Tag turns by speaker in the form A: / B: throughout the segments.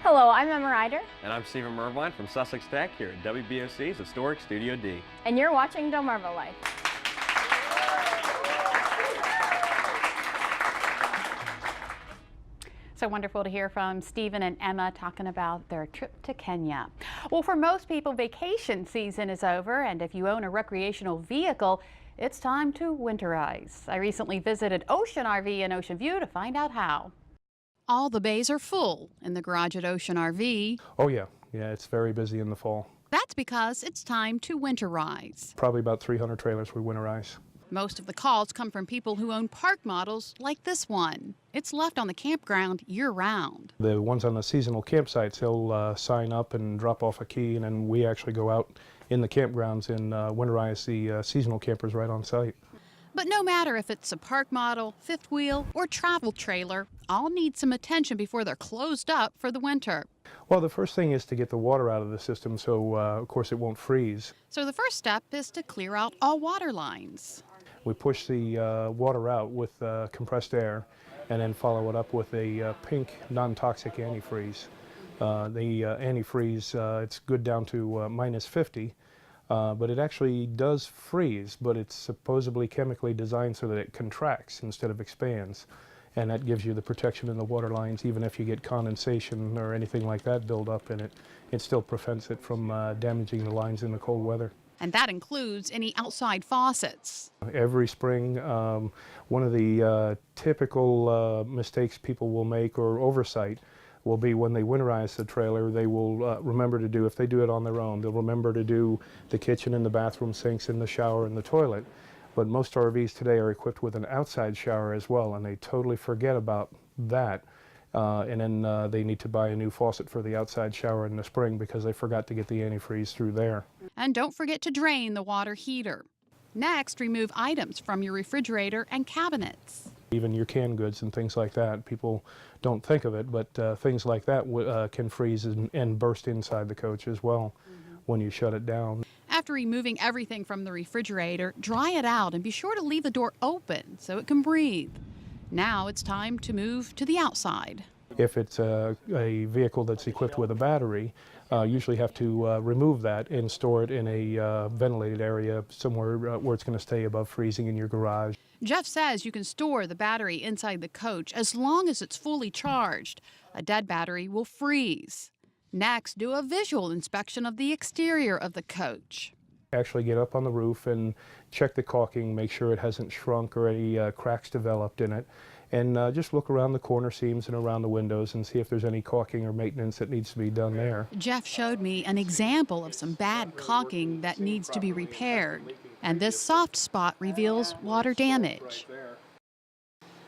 A: Hello, I'm Emma Ryder.
B: And I'm Stephen Mervine from Sussex Tech here at WBOC's Historic Studio D.
A: And you're watching Delmarva Life.
C: So wonderful to hear from Stephen and Emma talking about their trip to Kenya. Well, for most people, vacation season is over, and if you own a recreational vehicle, it's time to winterize. I recently visited Ocean RV in Ocean View to find out how. All the bays are full in the garage at Ocean RV.
D: Oh yeah, it's very busy in the fall.
C: That's because it's time to winterize.
D: Probably about 300 trailers we winterize.
C: Most of the calls come from people who own park models like this one. It's left on the campground year-round.
D: The ones on the seasonal campsites, they'll sign up and drop off a key, and then we actually go out in the campgrounds and winterize the seasonal campers right on site.
C: But no matter if it's a park model, fifth wheel, or travel trailer, all need some attention before they're closed up for the winter.
D: Well, the first thing is to get the water out of the system so, of course, it won't freeze.
C: So the first step is to clear out all water lines.
D: We push the water out with compressed air and then follow it up with a pink non-toxic antifreeze. The antifreeze, it's good down to minus 50. But it actually does freeze, but it's supposedly chemically designed so that it contracts instead of expands. And that gives you the protection in the water lines. Even if you get condensation or anything like that build up in it, it still prevents it from damaging the lines in the cold weather.
C: And that includes any outside faucets.
D: Every spring, one of the typical mistakes people will make or oversight will be when they winterize the trailer, they will remember to do, if they do it on their own, they'll remember to do the kitchen and the bathroom sinks and the shower and the toilet. But most RVs today are equipped with an outside shower as well, and they totally forget about that. And then they need to buy a new faucet for the outside shower in the spring because they forgot to get the antifreeze through there.
C: And don't forget to drain the water heater. Next, remove items from your refrigerator and cabinets.
D: Even your canned goods and things like that, people don't think of it, but things like that can freeze and burst inside the coach as well when you shut it down.
C: After removing everything from the refrigerator, dry it out and be sure to leave the door open so it can breathe. Now it's time to move to the outside.
D: If it's a vehicle that's equipped with a battery, usually have to remove that and store it in a ventilated area somewhere where it's going to stay above freezing in your garage.
C: Jeff says you can store the battery inside the coach as long as it's fully charged. A dead battery will freeze. Next, do a visual inspection of the exterior of the coach.
D: Actually get up on the roof and check the caulking, make sure it hasn't shrunk or any cracks developed in it. And just look around the corner seams and around the windows and see if there's any caulking or maintenance that needs to be done there.
C: Jeff showed me an example of some bad caulking that needs to be repaired. And this soft spot reveals water damage.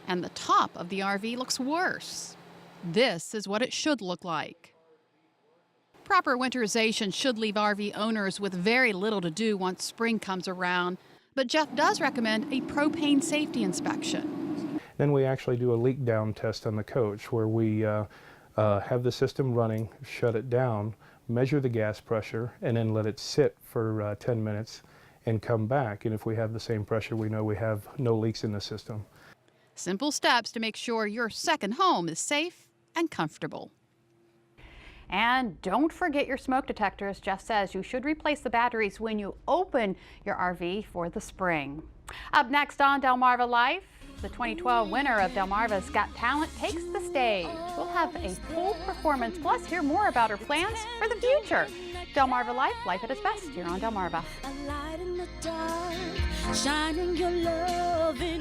C: And the top of the RV looks worse. This is what it should look like. Proper winterization should leave RV owners with very little to do once spring comes around, but Jeff does recommend a propane safety inspection.
D: Then we actually do a leak down test on the coach where we have the system running, shut it down, measure the gas pressure, and then let it sit for 10 minutes and come back. And if we have the same pressure, we know we have no leaks in the system.
C: Simple steps to make sure your second home is safe and comfortable. And don't forget your smoke detectors. Jeff says you should replace the batteries when you open your RV for the spring. Up next on Delmarva Life, the 2012 winner of Delmarva's Got Talent takes the stage. We'll have a full performance, plus hear more about her plans for the future. Delmarva Life, life at its best here on Delmarva.
E: A light in the dark, shining your love.